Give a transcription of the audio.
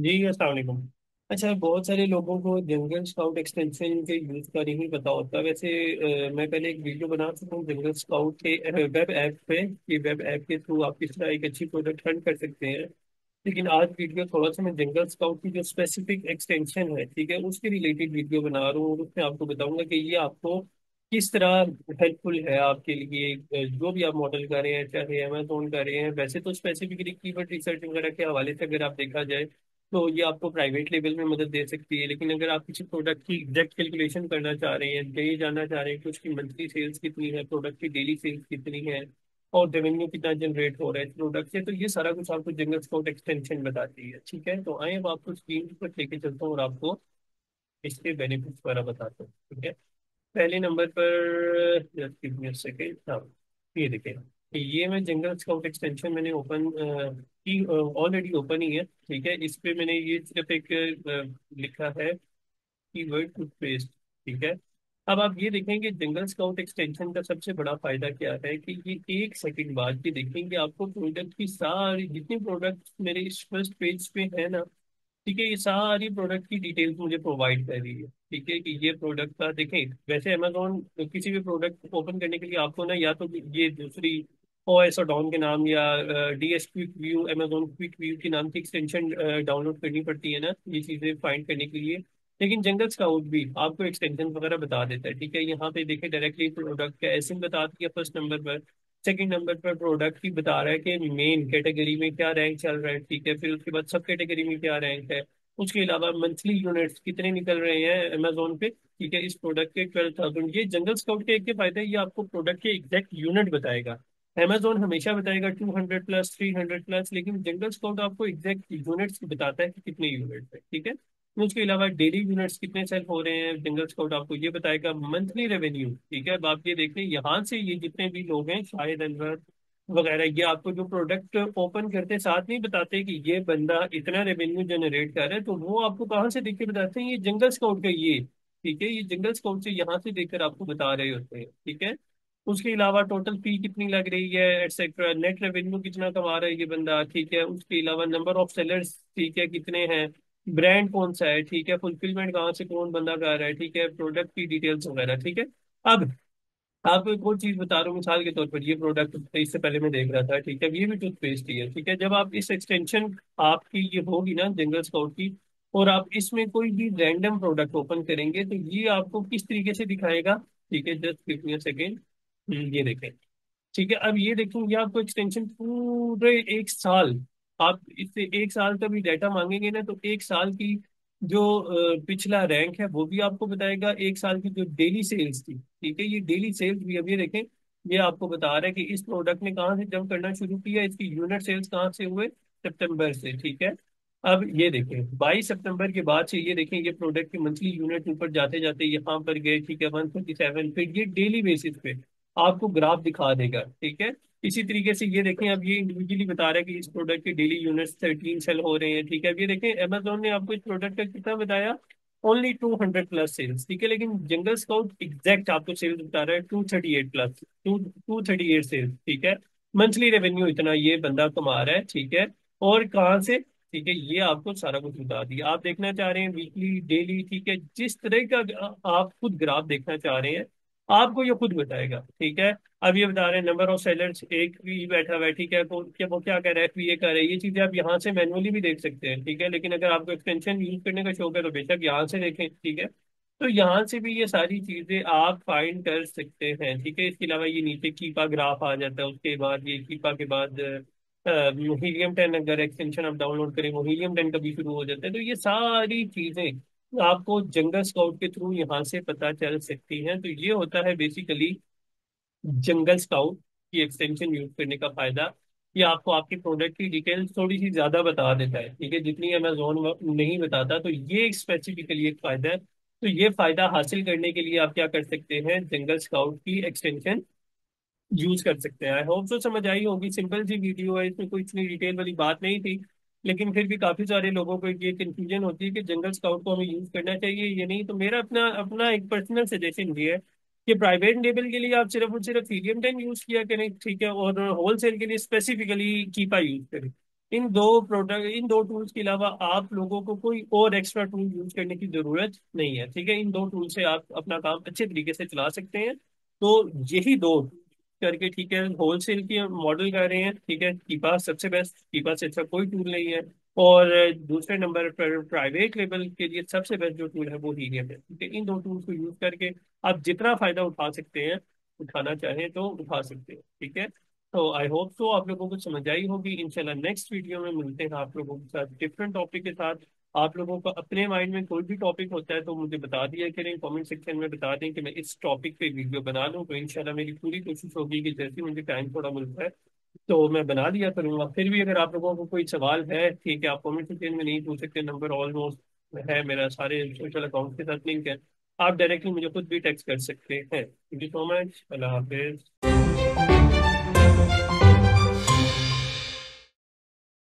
जी अस्सलाम वालेकुम। अच्छा, बहुत सारे लोगों को जंगल स्काउट एक्सटेंशन के यूज़ का नहीं पता होता। वैसे मैं पहले एक वीडियो बना चुका हूँ जंगल स्काउट के वेब ऐप पे कि वेब ऐप के थ्रू आप किस तरह एक अच्छी प्रोडक्ट रन कर सकते हैं। लेकिन आज वीडियो थोड़ा सा मैं जंगल स्काउट की जो स्पेसिफिक एक्सटेंशन है, ठीक है, उसके रिलेटेड वीडियो बना रहा हूँ और उसमें आपको बताऊंगा कि ये आपको किस तरह हेल्पफुल है आपके लिए। जो भी आप मॉडल कर रहे हैं, चाहे अमेजोन कर रहे हैं, वैसे तो स्पेसिफिकली कीवर्ड रिसर्च वगैरह के हवाले से अगर आप देखा जाए तो ये आपको प्राइवेट लेवल में मदद दे सकती है। लेकिन अगर आप किसी प्रोडक्ट की एग्जैक्ट कैलकुलेशन करना चाह रहे हैं, ये जानना चाह रहे हैं कि उसकी मंथली सेल्स कितनी है, प्रोडक्ट की डेली सेल्स कितनी है और रेवेन्यू कितना जनरेट हो रहा है इस प्रोडक्ट से, तो ये सारा कुछ आपको जंगल स्काउट एक्सटेंशन बताती है। ठीक है, तो आए अब आपको स्क्रीन पर लेके चलता हूँ और आपको इसके बेनिफिट्स वगैरह बताता हूँ। ठीक है, पहले नंबर पर just give me a second. हाँ, ये देखें, ये मैं जंगल स्काउट एक्सटेंशन मैंने ओपन की, ऑलरेडी ओपन ही है। ठीक है, इस पे मैंने ये सिर्फ एक लिखा है कीवर्ड टूथपेस्ट। ठीक है, अब आप ये देखेंगे जंगल स्काउट एक्सटेंशन का सबसे बड़ा फायदा क्या है कि ये एक सेकंड बाद ये देखेंगे आपको प्रोडक्ट की सारी जितनी प्रोडक्ट मेरे इस फर्स्ट पेज पे है ना, ठीक है, ये सारी प्रोडक्ट की डिटेल्स मुझे प्रोवाइड कर रही है। ठीक है, कि ये प्रोडक्ट का देखें, वैसे अमेजोन किसी भी प्रोडक्ट ओपन करने के लिए आपको ना या तो ये दूसरी ओएस और डाउन के नाम या DS quick view, Amazon quick view के नाम की एक्सटेंशन डाउनलोड करनी पड़ती है ना, ये चीजें फाइंड करने के लिए। लेकिन जंगल स्काउट भी आपको एक्सटेंशन वगैरह बता देता है। ठीक है, यहाँ पे देखें डायरेक्टली प्रोडक्ट का एसिन बता दिया फर्स्ट नंबर पर। सेकंड नंबर पर प्रोडक्ट की बता रहा है कि मेन कैटेगरी में क्या रैंक चल रहा है। ठीक है, फिर उसके बाद सब कैटेगरी में क्या रैंक है। उसके अलावा मंथली यूनिट्स कितने निकल रहे हैं अमेजोन पे। ठीक है, इस प्रोडक्ट के 12,000। ये जंगल स्काउट के एक के फायदा है, ये आपको प्रोडक्ट के एग्जैक्ट यूनिट बताएगा। अमेजोन हमेशा बताएगा 200+, 300+, लेकिन जंगल स्काउट आपको एग्जैक्ट यूनिट्स बताता है कि कितने यूनिट्स है। ठीक है, उसके अलावा डेली यूनिट्स कितने सेल हो रहे हैं, जंगल स्काउट आपको ये बताएगा। मंथली रेवेन्यू, ठीक है, अब आप ये देख लें यहाँ से, ये जितने भी लोग हैं शायद अनवर वगैरह, ये आपको जो प्रोडक्ट ओपन करते साथ नहीं बताते कि ये बंदा इतना रेवेन्यू जनरेट कर रहा है, तो वो आपको कहाँ से देख के बताते हैं, ये जंगल स्काउट का ये। ठीक है, ये जंगल स्काउट से यहाँ से देखकर आपको बता रहे होते हैं। ठीक है, उसके अलावा टोटल फी कितनी लग रही है एटसेट्रा, नेट रेवेन्यू कितना कमा रहा है ये बंदा। ठीक है, उसके अलावा नंबर ऑफ सेलर्स, ठीक है, कितने हैं, ब्रांड कौन सा है, ठीक है, फुलफिलमेंट कहाँ से कौन बंदा कर रहा है, ठीक है, प्रोडक्ट की डिटेल्स वगैरह। ठीक है, अब आपको एक और चीज बता रहा हूँ, मिसाल के तौर पर ये प्रोडक्ट इससे पहले मैं देख रहा था। ठीक है, ये भी टूथपेस्ट ही है। ठीक है, जब आप इस एक्सटेंशन आपकी ये होगी ना जंगल स्काउट की, और आप इसमें कोई भी रैंडम प्रोडक्ट ओपन करेंगे तो ये आपको किस तरीके से दिखाएगा। ठीक है, just give me a second. ये देखें। ठीक है, अब ये देखेंगे आपको एक्सटेंशन पूरे एक साल, आप इससे एक साल का भी डाटा मांगेंगे ना तो एक साल की जो पिछला रैंक है वो भी आपको बताएगा। एक साल की जो डेली सेल्स थी, ठीक है, ये डेली सेल्स भी अभी देखें, ये आपको बता रहा है कि इस प्रोडक्ट ने कहाँ से जंप करना शुरू किया, इसकी यूनिट सेल्स कहाँ से हुए, सितंबर से। ठीक है, अब ये देखें 22 सितंबर के बाद से ये देखें ये प्रोडक्ट के मंथली यूनिट ऊपर जाते जाते यहाँ पर गए। ठीक है, 137, फिर ये डेली बेसिस पे आपको ग्राफ दिखा देगा। ठीक है, इसी तरीके से ये देखें, अब ये इंडिविजुअली बता रहा है कि इस प्रोडक्ट के डेली यूनिट्स 13 सेल हो रहे हैं। ठीक है, अब ये देखें अमेजोन ने आपको इस प्रोडक्ट का कितना बताया, ओनली 200+ सेल्स। ठीक है, लेकिन जंगल स्काउट एग्जैक्ट आपको सेल्स बता रहा है 238+, 238 सेल्स। ठीक है, मंथली रेवेन्यू इतना ये बंदा कमा रहा है। ठीक है, और कहाँ से, ठीक है, ये आपको सारा कुछ बता दिया। आप देखना चाह रहे हैं वीकली, डेली, ठीक है, जिस तरह का आप खुद ग्राफ देखना चाह रहे हैं आपको ये खुद बताएगा। ठीक है, अब ये बता रहे हैं नंबर ऑफ सेलर्स, एक भी बैठा हुआ है। ठीक है, वो क्या कह रहा है, ये कह रहा है, ये चीजें आप यहाँ से मैनुअली भी देख सकते हैं। ठीक है, लेकिन अगर आपको एक्सटेंशन यूज करने का शौक है तो बेशक यहाँ से देखें। ठीक है, तो यहाँ से भी ये सारी चीजें आप फाइंड कर सकते हैं। ठीक है, इसके अलावा ये नीचे कीपा ग्राफ आ जाता है, उसके बाद ये कीपा के बाद हीलियम 10 अगर एक्सटेंशन आप डाउनलोड करें वो हीलियम 10 का भी शुरू हो जाता है। तो ये सारी चीजें आपको जंगल स्काउट के थ्रू यहाँ से पता चल सकती हैं। तो ये होता है बेसिकली जंगल स्काउट की एक्सटेंशन यूज करने का फायदा। ये आपको आपके प्रोडक्ट की डिटेल्स थोड़ी सी ज्यादा बता देता है। ठीक है, जितनी अमेजोन नहीं बताता, तो ये स्पेसिफिकली एक फायदा है। तो ये फायदा हासिल करने के लिए आप क्या कर सकते हैं, जंगल स्काउट की एक्सटेंशन यूज कर सकते हैं। आई होप सो समझ आई होगी, सिंपल सी वीडियो है, इसमें कोई इतनी डिटेल वाली बात नहीं थी। लेकिन फिर भी काफी सारे लोगों को ये कंफ्यूजन होती है कि जंगल स्काउट को हमें यूज करना चाहिए या नहीं। तो मेरा अपना अपना एक पर्सनल सजेशन ये है कि प्राइवेट लेवल के लिए आप सिर्फ और सिर्फ हीलियम 10 यूज किया करें। ठीक है, और होलसेल के लिए स्पेसिफिकली कीपा यूज करें। इन दो टूल्स के अलावा आप लोगों को कोई और एक्स्ट्रा टूल यूज करने की जरूरत नहीं है, ठीक है। इन दो टूल से आप अपना काम अच्छे तरीके से चला सकते हैं। तो यही दो करके, ठीक है, होलसेल की मॉडल कर रहे हैं, ठीक है। की पास सबसे बेस्ट, की पास से अच्छा कोई टूल नहीं है। और दूसरे नंबर पर प्राइवेट लेवल के लिए सबसे बेस्ट जो टूल है वो हीलियम है, ठीक है। इन दो टूल्स को यूज करके आप जितना फायदा उठा सकते हैं, उठाना चाहें तो उठा सकते हैं, ठीक है। तो आई होप सो आप लोगों को समझ आई होगी। इंशाल्लाह नेक्स्ट वीडियो में मिलते हैं आप लोगों के साथ डिफरेंट टॉपिक के साथ। आप लोगों को अपने माइंड में कोई भी टॉपिक होता है तो मुझे बता दिया करें, कमेंट सेक्शन में बता दें कि मैं इस टॉपिक पे वीडियो बना लूँ। तो इंशाल्लाह मेरी पूरी कोशिश होगी कि जैसे ही मुझे टाइम थोड़ा मिलता है तो मैं बना दिया करूंगा। फिर भी अगर आप लोगों को कोई सवाल है, ठीक है, आप कमेंट सेक्शन में नहीं पूछ सकते, नंबर ऑलमोस्ट है मेरा, सारे सोशल अकाउंट के साथ लिंक है। आप डायरेक्टली मुझे खुद भी टेक्स्ट कर सकते हैं। Thank you so much. Allah Hafiz.